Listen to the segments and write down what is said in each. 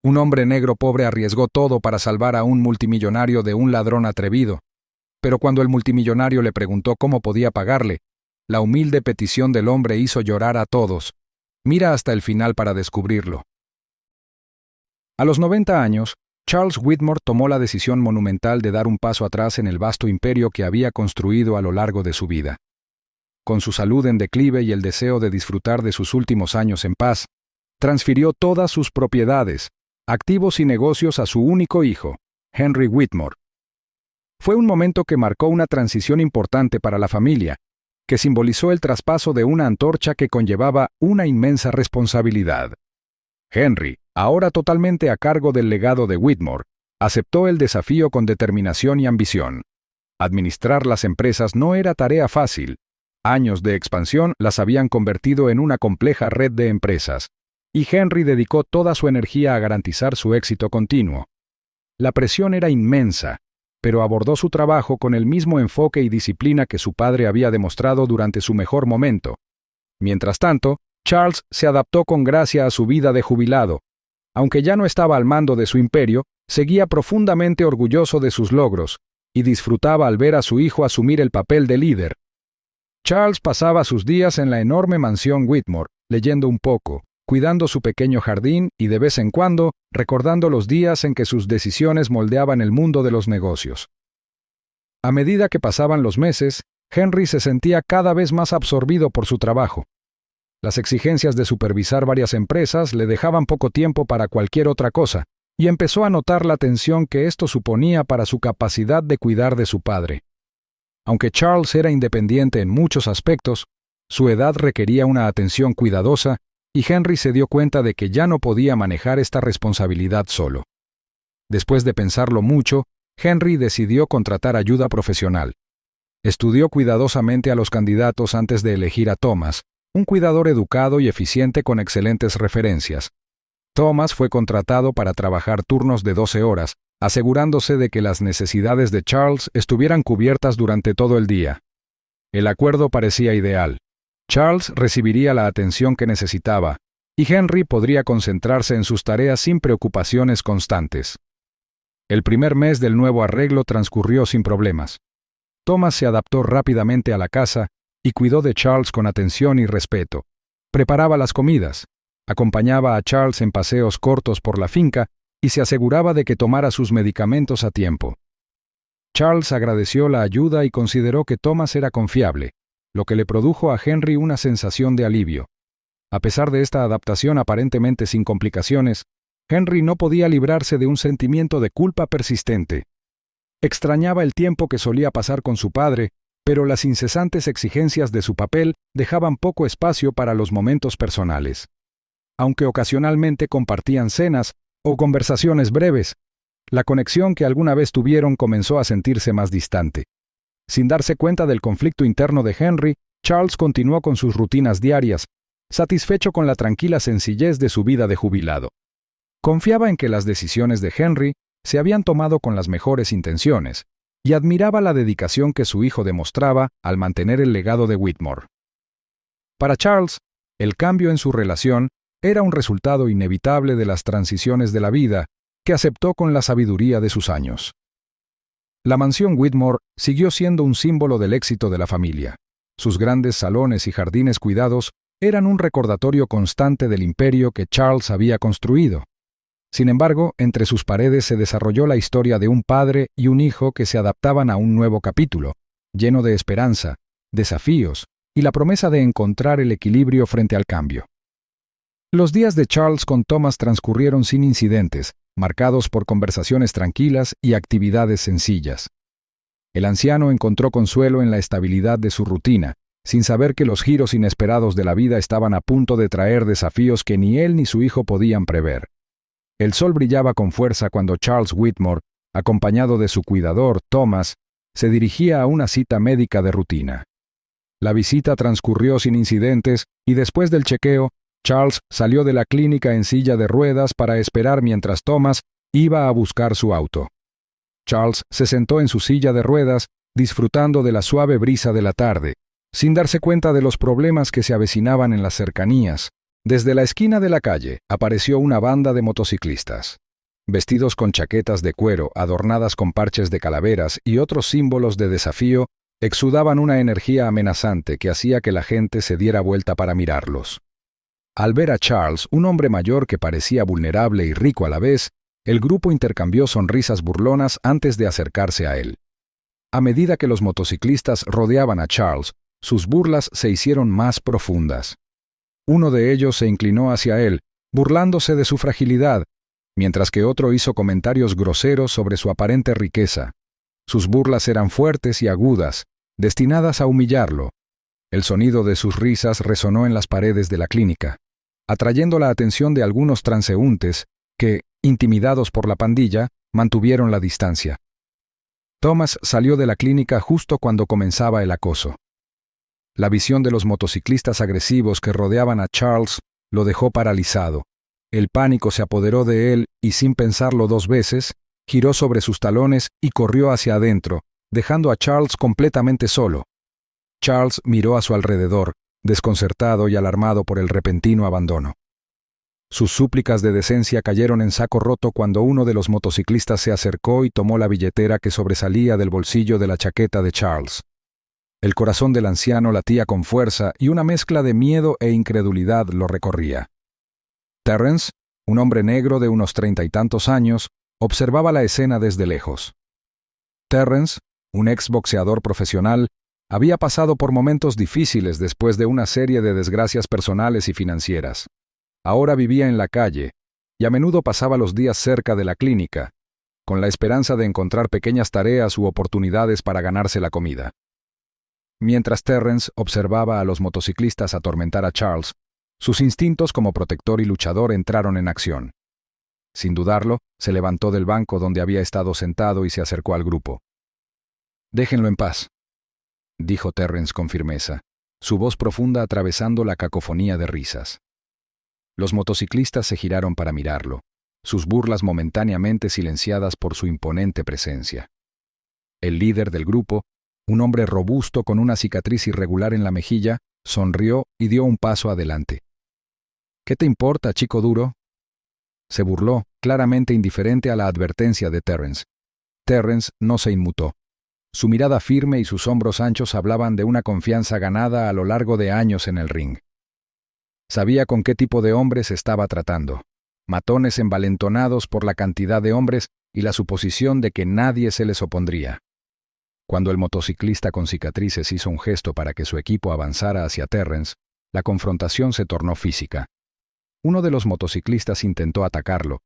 Un hombre negro pobre arriesgó todo para salvar a un multimillonario de un ladrón atrevido. Pero cuando el multimillonario le preguntó cómo podía pagarle, la humilde petición del hombre hizo llorar a todos. Mira hasta el final para descubrirlo. A los 90 años, Charles Whitmore tomó la decisión monumental de dar un paso atrás en el vasto imperio que había construido a lo largo de su vida. Con su salud en declive y el deseo de disfrutar de sus últimos años en paz, transfirió todas sus propiedades, activos y negocios a su único hijo, Henry Whitmore. Fue un momento que marcó una transición importante para la familia, que simbolizó el traspaso de una antorcha que conllevaba una inmensa responsabilidad. Henry, ahora totalmente a cargo del legado de Whitmore, aceptó el desafío con determinación y ambición. Administrar las empresas no era tarea fácil. Años de expansión las habían convertido en una compleja red de empresas, y Henry dedicó toda su energía a garantizar su éxito continuo. La presión era inmensa, pero abordó su trabajo con el mismo enfoque y disciplina que su padre había demostrado durante su mejor momento. Mientras tanto, Charles se adaptó con gracia a su vida de jubilado. Aunque ya no estaba al mando de su imperio, seguía profundamente orgulloso de sus logros, y disfrutaba al ver a su hijo asumir el papel de líder. Charles pasaba sus días en la enorme mansión Whitmore, leyendo un poco, cuidando su pequeño jardín y de vez en cuando recordando los días en que sus decisiones moldeaban el mundo de los negocios. A medida que pasaban los meses, Henry se sentía cada vez más absorbido por su trabajo. Las exigencias de supervisar varias empresas le dejaban poco tiempo para cualquier otra cosa, y empezó a notar la tensión que esto suponía para su capacidad de cuidar de su padre. Aunque Charles era independiente en muchos aspectos, su edad requería una atención cuidadosa, y Henry se dio cuenta de que ya no podía manejar esta responsabilidad solo. Después de pensarlo mucho, Henry decidió contratar ayuda profesional. Estudió cuidadosamente a los candidatos antes de elegir a Thomas, un cuidador educado y eficiente con excelentes referencias. Thomas fue contratado para trabajar turnos de 12 horas, asegurándose de que las necesidades de Charles estuvieran cubiertas durante todo el día. El acuerdo parecía ideal. Charles recibiría la atención que necesitaba, y Henry podría concentrarse en sus tareas sin preocupaciones constantes. El primer mes del nuevo arreglo transcurrió sin problemas. Thomas se adaptó rápidamente a la casa y cuidó de Charles con atención y respeto. Preparaba las comidas, acompañaba a Charles en paseos cortos por la finca y se aseguraba de que tomara sus medicamentos a tiempo. Charles agradeció la ayuda y consideró que Thomas era confiable, lo que le produjo a Henry una sensación de alivio. A pesar de esta adaptación aparentemente sin complicaciones, Henry no podía librarse de un sentimiento de culpa persistente. Extrañaba el tiempo que solía pasar con su padre, pero las incesantes exigencias de su papel dejaban poco espacio para los momentos personales. Aunque ocasionalmente compartían cenas o conversaciones breves, la conexión que alguna vez tuvieron comenzó a sentirse más distante. Sin darse cuenta del conflicto interno de Henry, Charles continuó con sus rutinas diarias, satisfecho con la tranquila sencillez de su vida de jubilado. Confiaba en que las decisiones de Henry se habían tomado con las mejores intenciones, y admiraba la dedicación que su hijo demostraba al mantener el legado de Whitmore. Para Charles, el cambio en su relación era un resultado inevitable de las transiciones de la vida, que aceptó con la sabiduría de sus años. La mansión Whitmore siguió siendo un símbolo del éxito de la familia. Sus grandes salones y jardines cuidados eran un recordatorio constante del imperio que Charles había construido. Sin embargo, entre sus paredes se desarrolló la historia de un padre y un hijo que se adaptaban a un nuevo capítulo, lleno de esperanza, desafíos y la promesa de encontrar el equilibrio frente al cambio. Los días de Charles con Thomas transcurrieron sin incidentes, marcados por conversaciones tranquilas y actividades sencillas. El anciano encontró consuelo en la estabilidad de su rutina, sin saber que los giros inesperados de la vida estaban a punto de traer desafíos que ni él ni su hijo podían prever. El sol brillaba con fuerza cuando Charles Whitmore, acompañado de su cuidador, Thomas, se dirigía a una cita médica de rutina. La visita transcurrió sin incidentes y después del chequeo, Charles salió de la clínica en silla de ruedas para esperar mientras Thomas iba a buscar su auto. Charles se sentó en su silla de ruedas, disfrutando de la suave brisa de la tarde, sin darse cuenta de los problemas que se avecinaban en las cercanías, Desde la esquina de la calle apareció una banda de motociclistas. Vestidos con chaquetas de cuero adornadas con parches de calaveras y otros símbolos de desafío, exudaban una energía amenazante que hacía que la gente se diera vuelta para mirarlos. Al ver a Charles, un hombre mayor que parecía vulnerable y rico a la vez, el grupo intercambió sonrisas burlonas antes de acercarse a él. A medida que los motociclistas rodeaban a Charles, sus burlas se hicieron más profundas. Uno de ellos se inclinó hacia él, burlándose de su fragilidad, mientras que otro hizo comentarios groseros sobre su aparente riqueza. Sus burlas eran fuertes y agudas, destinadas a humillarlo. El sonido de sus risas resonó en las paredes de la clínica, atrayendo la atención de algunos transeúntes que, intimidados por la pandilla, mantuvieron la distancia. Thomas salió de la clínica justo cuando comenzaba el acoso. La visión de los motociclistas agresivos que rodeaban a Charles lo dejó paralizado. El pánico se apoderó de él y, sin pensarlo dos veces, giró sobre sus talones y corrió hacia adentro, dejando a Charles completamente solo. Charles miró a su alrededor, desconcertado y alarmado por el repentino abandono. Sus súplicas de decencia cayeron en saco roto cuando uno de los motociclistas se acercó y tomó la billetera que sobresalía del bolsillo de la chaqueta de Charles. El corazón del anciano latía con fuerza y una mezcla de miedo e incredulidad lo recorría. Terrence, un hombre negro de unos 30 y tantos años, observaba la escena desde lejos. Terrence, un ex boxeador profesional, había pasado por momentos difíciles después de una serie de desgracias personales y financieras. Ahora vivía en la calle y a menudo pasaba los días cerca de la clínica, con la esperanza de encontrar pequeñas tareas u oportunidades para ganarse la comida. Mientras Terrence observaba a los motociclistas atormentar a Charles, sus instintos como protector y luchador entraron en acción. Sin dudarlo, se levantó del banco donde había estado sentado y se acercó al grupo. «Déjenlo en paz», dijo Terrence con firmeza, su voz profunda atravesando la cacofonía de risas. Los motociclistas se giraron para mirarlo, sus burlas momentáneamente silenciadas por su imponente presencia. El líder del grupo, un hombre robusto con una cicatriz irregular en la mejilla, sonrió y dio un paso adelante. «¿Qué te importa, chico duro?», se burló, claramente indiferente a la advertencia de Terrence. Terrence no se inmutó. Su mirada firme y sus hombros anchos hablaban de una confianza ganada a lo largo de años en el ring. Sabía con qué tipo de hombres estaba tratando. Matones envalentonados por la cantidad de hombres y la suposición de que nadie se les opondría. Cuando el motociclista con cicatrices hizo un gesto para que su equipo avanzara hacia Terrence, la confrontación se tornó física. Uno de los motociclistas intentó atacarlo,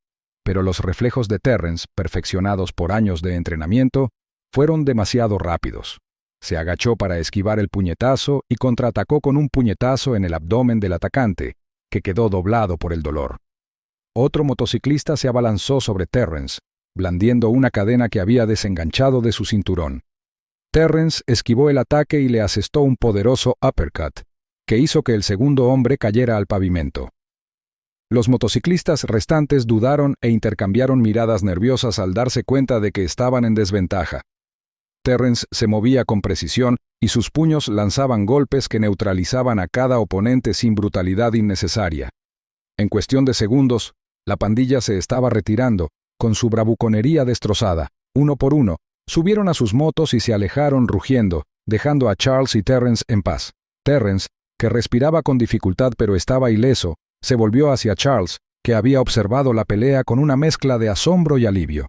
pero los reflejos de Terrence, perfeccionados por años de entrenamiento, fueron demasiado rápidos. Se agachó para esquivar el puñetazo y contraatacó con un puñetazo en el abdomen del atacante, que quedó doblado por el dolor. Otro motociclista se abalanzó sobre Terrence, blandiendo una cadena que había desenganchado de su cinturón. Terrence esquivó el ataque y le asestó un poderoso uppercut, que hizo que el segundo hombre cayera al pavimento. Los motociclistas restantes dudaron e intercambiaron miradas nerviosas al darse cuenta de que estaban en desventaja. Terrence se movía con precisión y sus puños lanzaban golpes que neutralizaban a cada oponente sin brutalidad innecesaria. En cuestión de segundos, la pandilla se estaba retirando, con su bravuconería destrozada. Uno por uno, subieron a sus motos y se alejaron rugiendo, dejando a Charles y Terrence en paz. Terrence, que respiraba con dificultad pero estaba ileso, se volvió hacia Charles, que había observado la pelea con una mezcla de asombro y alivio.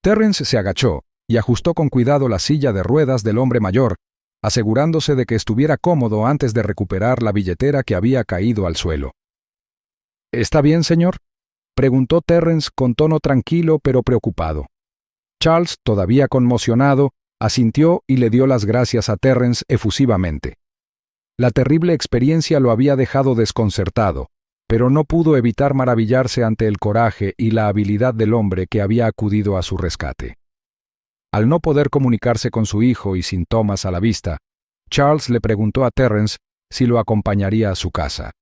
Terrence se agachó y ajustó con cuidado la silla de ruedas del hombre mayor, asegurándose de que estuviera cómodo antes de recuperar la billetera que había caído al suelo. «¿Está bien, señor?», preguntó Terrence con tono tranquilo pero preocupado. Charles, todavía conmocionado, asintió y le dio las gracias a Terrence efusivamente. La terrible experiencia lo había dejado desconcertado, pero no pudo evitar maravillarse ante el coraje y la habilidad del hombre que había acudido a su rescate. Al no poder comunicarse con su hijo y sin Thomas a la vista, Charles le preguntó a Terrence si lo acompañaría a su casa.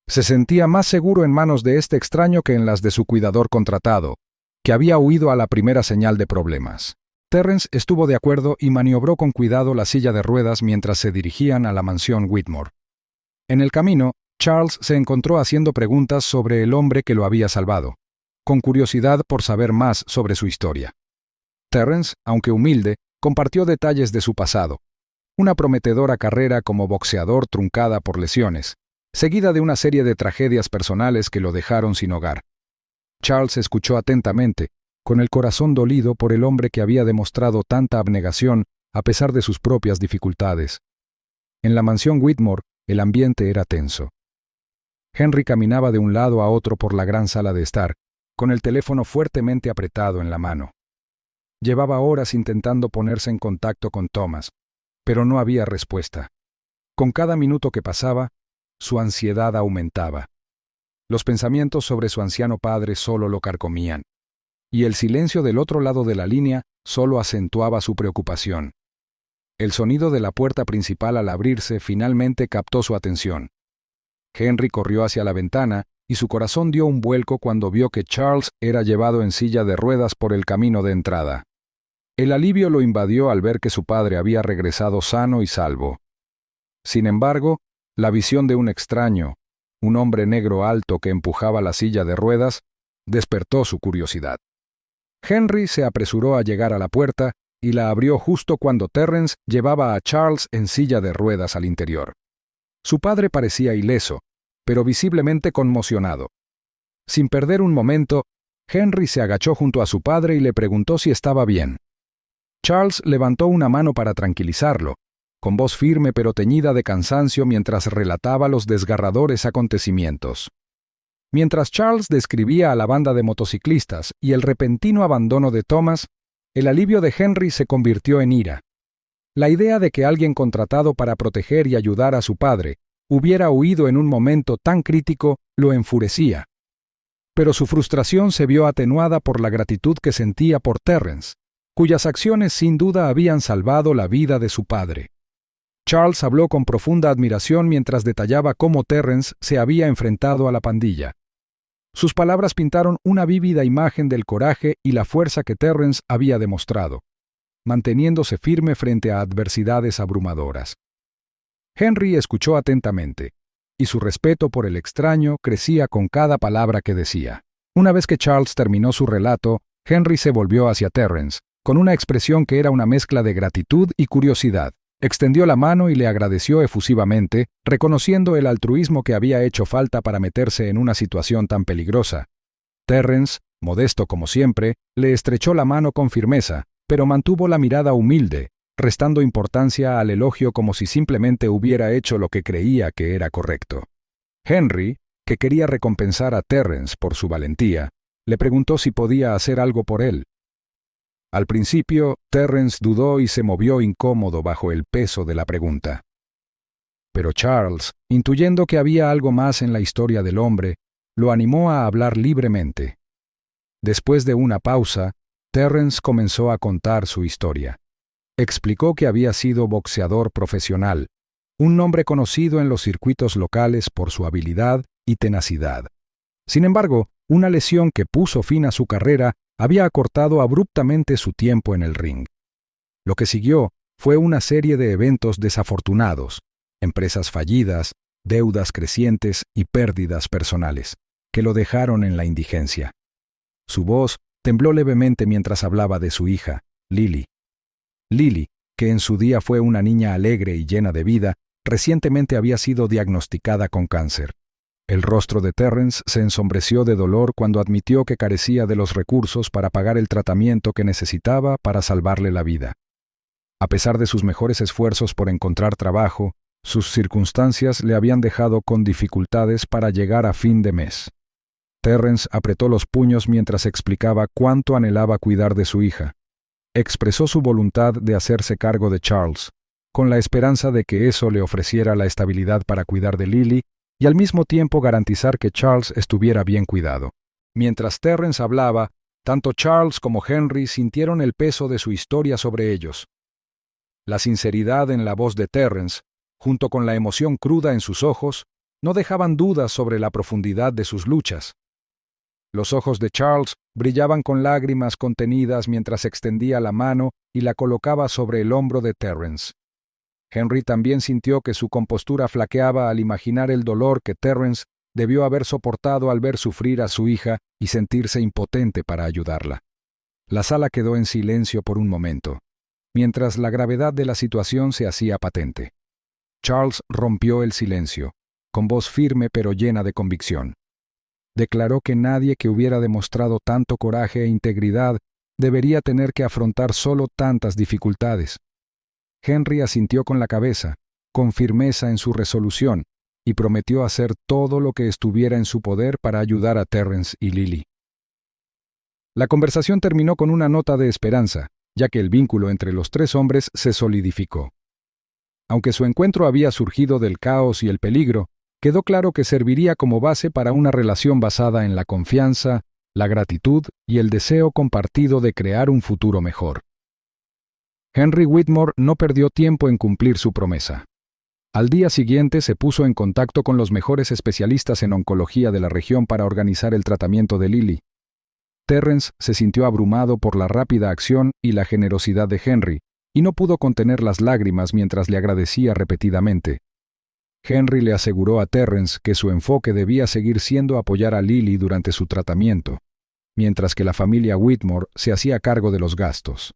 Se sentía más seguro en manos de este extraño que en las de su cuidador contratado, que había huido a la primera señal de problemas. Terrence estuvo de acuerdo y maniobró con cuidado la silla de ruedas mientras se dirigían a la mansión Whitmore. En el camino, Charles se encontró haciendo preguntas sobre el hombre que lo había salvado, con curiosidad por saber más sobre su historia. Terrence, aunque humilde, compartió detalles de su pasado. Una prometedora carrera como boxeador truncada por lesiones, seguida de una serie de tragedias personales que lo dejaron sin hogar. Charles escuchó atentamente, con el corazón dolido por el hombre que había demostrado tanta abnegación a pesar de sus propias dificultades. En la mansión Whitmore, el ambiente era tenso. Henry caminaba de un lado a otro por la gran sala de estar, con el teléfono fuertemente apretado en la mano. Llevaba horas intentando ponerse en contacto con Thomas, pero no había respuesta. Con cada minuto que pasaba, su ansiedad aumentaba. Los pensamientos sobre su anciano padre solo lo carcomían, y el silencio del otro lado de la línea solo acentuaba su preocupación. El sonido de la puerta principal al abrirse finalmente captó su atención. Henry corrió hacia la ventana y su corazón dio un vuelco cuando vio que Charles era llevado en silla de ruedas por el camino de entrada. El alivio lo invadió al ver que su padre había regresado sano y salvo. Sin embargo, la visión de un extraño, un hombre negro alto que empujaba la silla de ruedas, despertó su curiosidad. Henry se apresuró a llegar a la puerta y la abrió justo cuando Terrence llevaba a Charles en silla de ruedas al interior. Su padre parecía ileso, pero visiblemente conmocionado. Sin perder un momento, Henry se agachó junto a su padre y le preguntó si estaba bien. Charles levantó una mano para tranquilizarlo, con voz firme pero teñida de cansancio mientras relataba los desgarradores acontecimientos. Mientras Charles describía a la banda de motociclistas y el repentino abandono de Thomas, el alivio de Henry se convirtió en ira. La idea de que alguien contratado para proteger y ayudar a su padre hubiera huido en un momento tan crítico lo enfurecía. Pero su frustración se vio atenuada por la gratitud que sentía por Terrence, cuyas acciones sin duda habían salvado la vida de su padre. Charles habló con profunda admiración mientras detallaba cómo Terrence se había enfrentado a la pandilla. Sus palabras pintaron una vívida imagen del coraje y la fuerza que Terrence había demostrado, manteniéndose firme frente a adversidades abrumadoras. Henry escuchó atentamente, y su respeto por el extraño crecía con cada palabra que decía. Una vez que Charles terminó su relato, Henry se volvió hacia Terrence, con una expresión que era una mezcla de gratitud y curiosidad. Extendió la mano y le agradeció efusivamente, reconociendo el altruismo que había hecho falta para meterse en una situación tan peligrosa. Terrence, modesto como siempre, le estrechó la mano con firmeza, pero mantuvo la mirada humilde, restando importancia al elogio como si simplemente hubiera hecho lo que creía que era correcto. Henry, que quería recompensar a Terrence por su valentía, le preguntó si podía hacer algo por él. Al principio, Terrence dudó y se movió incómodo bajo el peso de la pregunta. Pero Charles, intuyendo que había algo más en la historia del hombre, lo animó a hablar libremente. Después de una pausa, Terrence comenzó a contar su historia. Explicó que había sido boxeador profesional, un nombre conocido en los circuitos locales por su habilidad y tenacidad. Sin embargo, una lesión que puso fin a su carrera había acortado abruptamente su tiempo en el ring. Lo que siguió fue una serie de eventos desafortunados, empresas fallidas, deudas crecientes y pérdidas personales, que lo dejaron en la indigencia. Su voz tembló levemente mientras hablaba de su hija, Lily. Lily, que en su día fue una niña alegre y llena de vida, recientemente había sido diagnosticada con cáncer. El rostro de Terrence se ensombreció de dolor cuando admitió que carecía de los recursos para pagar el tratamiento que necesitaba para salvarle la vida. A pesar de sus mejores esfuerzos por encontrar trabajo, sus circunstancias le habían dejado con dificultades para llegar a fin de mes. Terrence apretó los puños mientras explicaba cuánto anhelaba cuidar de su hija. Expresó su voluntad de hacerse cargo de Charles, con la esperanza de que eso le ofreciera la estabilidad para cuidar de Lily y al mismo tiempo garantizar que Charles estuviera bien cuidado. Mientras Terrence hablaba, tanto Charles como Henry sintieron el peso de su historia sobre ellos. La sinceridad en la voz de Terrence, junto con la emoción cruda en sus ojos, no dejaban dudas sobre la profundidad de sus luchas. Los ojos de Charles brillaban con lágrimas contenidas mientras extendía la mano y la colocaba sobre el hombro de Terrence. Henry también sintió que su compostura flaqueaba al imaginar el dolor que Terrence debió haber soportado al ver sufrir a su hija y sentirse impotente para ayudarla. La sala quedó en silencio por un momento, mientras la gravedad de la situación se hacía patente. Charles rompió el silencio, con voz firme pero llena de convicción. Declaró que nadie que hubiera demostrado tanto coraje e integridad debería tener que afrontar solo tantas dificultades. Henry asintió con la cabeza, con firmeza en su resolución, y prometió hacer todo lo que estuviera en su poder para ayudar a Terrence y Lily. La conversación terminó con una nota de esperanza, ya que el vínculo entre los tres hombres se solidificó. Aunque su encuentro había surgido del caos y el peligro, quedó claro que serviría como base para una relación basada en la confianza, la gratitud y el deseo compartido de crear un futuro mejor. Henry Whitmore no perdió tiempo en cumplir su promesa. Al día siguiente se puso en contacto con los mejores especialistas en oncología de la región para organizar el tratamiento de Lily. Terrence se sintió abrumado por la rápida acción y la generosidad de Henry, y no pudo contener las lágrimas mientras le agradecía repetidamente. Henry le aseguró a Terrence que su enfoque debía seguir siendo apoyar a Lily durante su tratamiento, mientras que la familia Whitmore se hacía cargo de los gastos.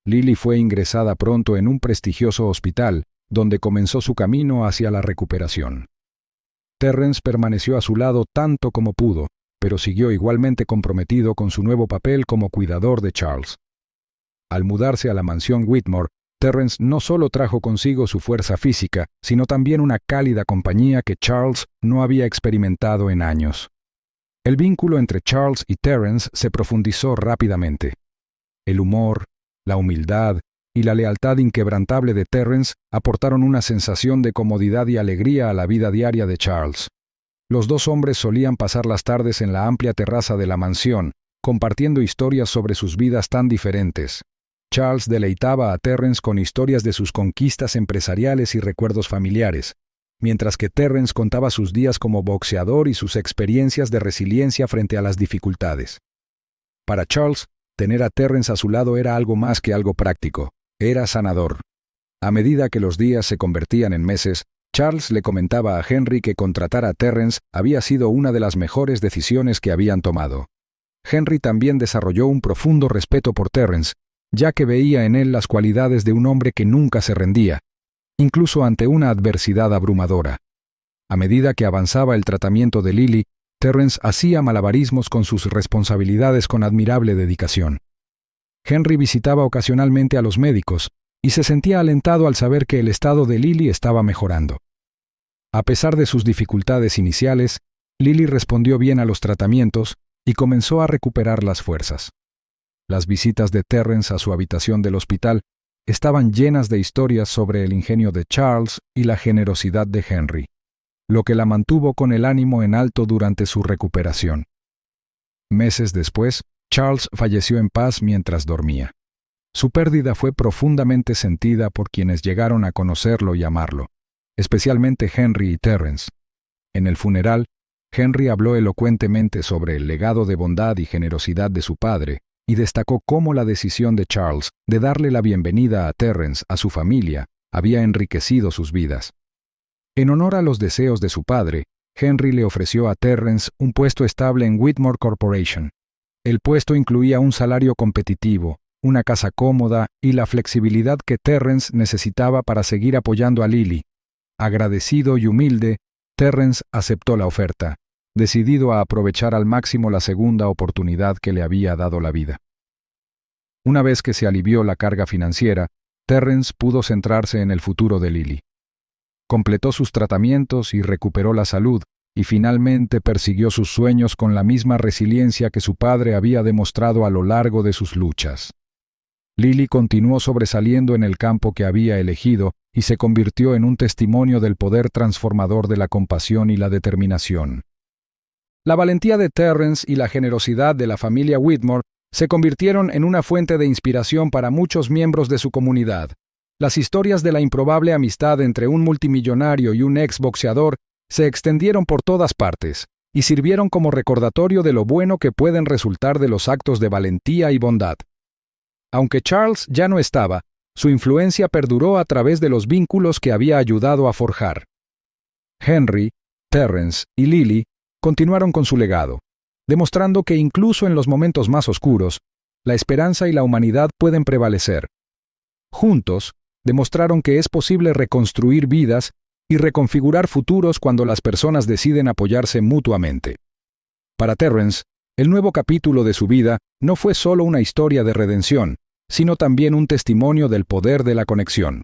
Lily fue ingresada pronto en un prestigioso hospital, donde comenzó su camino hacia la recuperación. Terrence permaneció a su lado tanto como pudo, pero siguió igualmente comprometido con su nuevo papel como cuidador de Charles. Al mudarse a la mansión Whitmore, Terrence no solo trajo consigo su fuerza física, sino también una cálida compañía que Charles no había experimentado en años. El vínculo entre Charles y Terrence se profundizó rápidamente. El humor, la humildad y la lealtad inquebrantable de Terrence aportaron una sensación de comodidad y alegría a la vida diaria de Charles. Los dos hombres solían pasar las tardes en la amplia terraza de la mansión, compartiendo historias sobre sus vidas tan diferentes. Charles deleitaba a Terrence con historias de sus conquistas empresariales y recuerdos familiares, mientras que Terrence contaba sus días como boxeador y sus experiencias de resiliencia frente a las dificultades. Para Charles, tener a Terrence a su lado era algo más que algo práctico, era sanador. A medida que los días se convertían en meses, Charles le comentaba a Henry que contratar a Terrence había sido una de las mejores decisiones que habían tomado. Henry también desarrolló un profundo respeto por Terrence, ya que veía en él las cualidades de un hombre que nunca se rendía, incluso ante una adversidad abrumadora. A medida que avanzaba el tratamiento de Lily, Terrence hacía malabarismos con sus responsabilidades con admirable dedicación. Henry visitaba ocasionalmente a los médicos y se sentía alentado al saber que el estado de Lily estaba mejorando. A pesar de sus dificultades iniciales, Lily respondió bien a los tratamientos y comenzó a recuperar las fuerzas. Las visitas de Terrence a su habitación del hospital estaban llenas de historias sobre el ingenio de Charles y la generosidad de Henry, lo que la mantuvo con el ánimo en alto durante su recuperación. Meses después, Charles falleció en paz mientras dormía. Su pérdida fue profundamente sentida por quienes llegaron a conocerlo y amarlo, especialmente Henry y Terrence. En el funeral, Henry habló elocuentemente sobre el legado de bondad y generosidad de su padre, y destacó cómo la decisión de Charles de darle la bienvenida a Terrence a su familia había enriquecido sus vidas. En honor a los deseos de su padre, Henry le ofreció a Terrence un puesto estable en Whitmore Corporation. El puesto incluía un salario competitivo, una casa cómoda y la flexibilidad que Terrence necesitaba para seguir apoyando a Lily. Agradecido y humilde, Terrence aceptó la oferta, decidido a aprovechar al máximo la segunda oportunidad que le había dado la vida. Una vez que se alivió la carga financiera, Terrence pudo centrarse en el futuro de Lily. Completó sus tratamientos y recuperó la salud, y finalmente persiguió sus sueños con la misma resiliencia que su padre había demostrado a lo largo de sus luchas. Lily continuó sobresaliendo en el campo que había elegido y se convirtió en un testimonio del poder transformador de la compasión y la determinación. La valentía de Terrence y la generosidad de la familia Whitmore se convirtieron en una fuente de inspiración para muchos miembros de su comunidad. Las historias de la improbable amistad entre un multimillonario y un ex boxeador se extendieron por todas partes y sirvieron como recordatorio de lo bueno que pueden resultar de los actos de valentía y bondad. Aunque Charles ya no estaba, Su influencia perduró a través de los vínculos que había ayudado a forjar. Henry, Terence y Lily continuaron con su legado, demostrando que incluso en los momentos más oscuros, la esperanza y la humanidad pueden prevalecer. Juntos, demostraron que es posible reconstruir vidas y reconfigurar futuros cuando las personas deciden apoyarse mutuamente. Para Terence, el nuevo capítulo de su vida no fue solo una historia de redención, sino también un testimonio del poder de la conexión.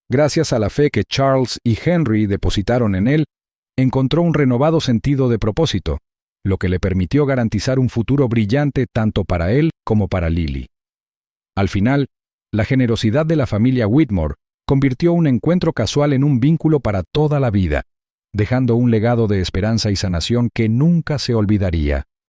Gracias a la fe que Charles y Henry depositaron en él, encontró un renovado sentido de propósito, lo que le permitió garantizar un futuro brillante tanto para él como para Lily. Al final, la generosidad de la familia Whitmore convirtió un encuentro casual en un vínculo para toda la vida, dejando un legado de esperanza y sanación que nunca se olvidaría.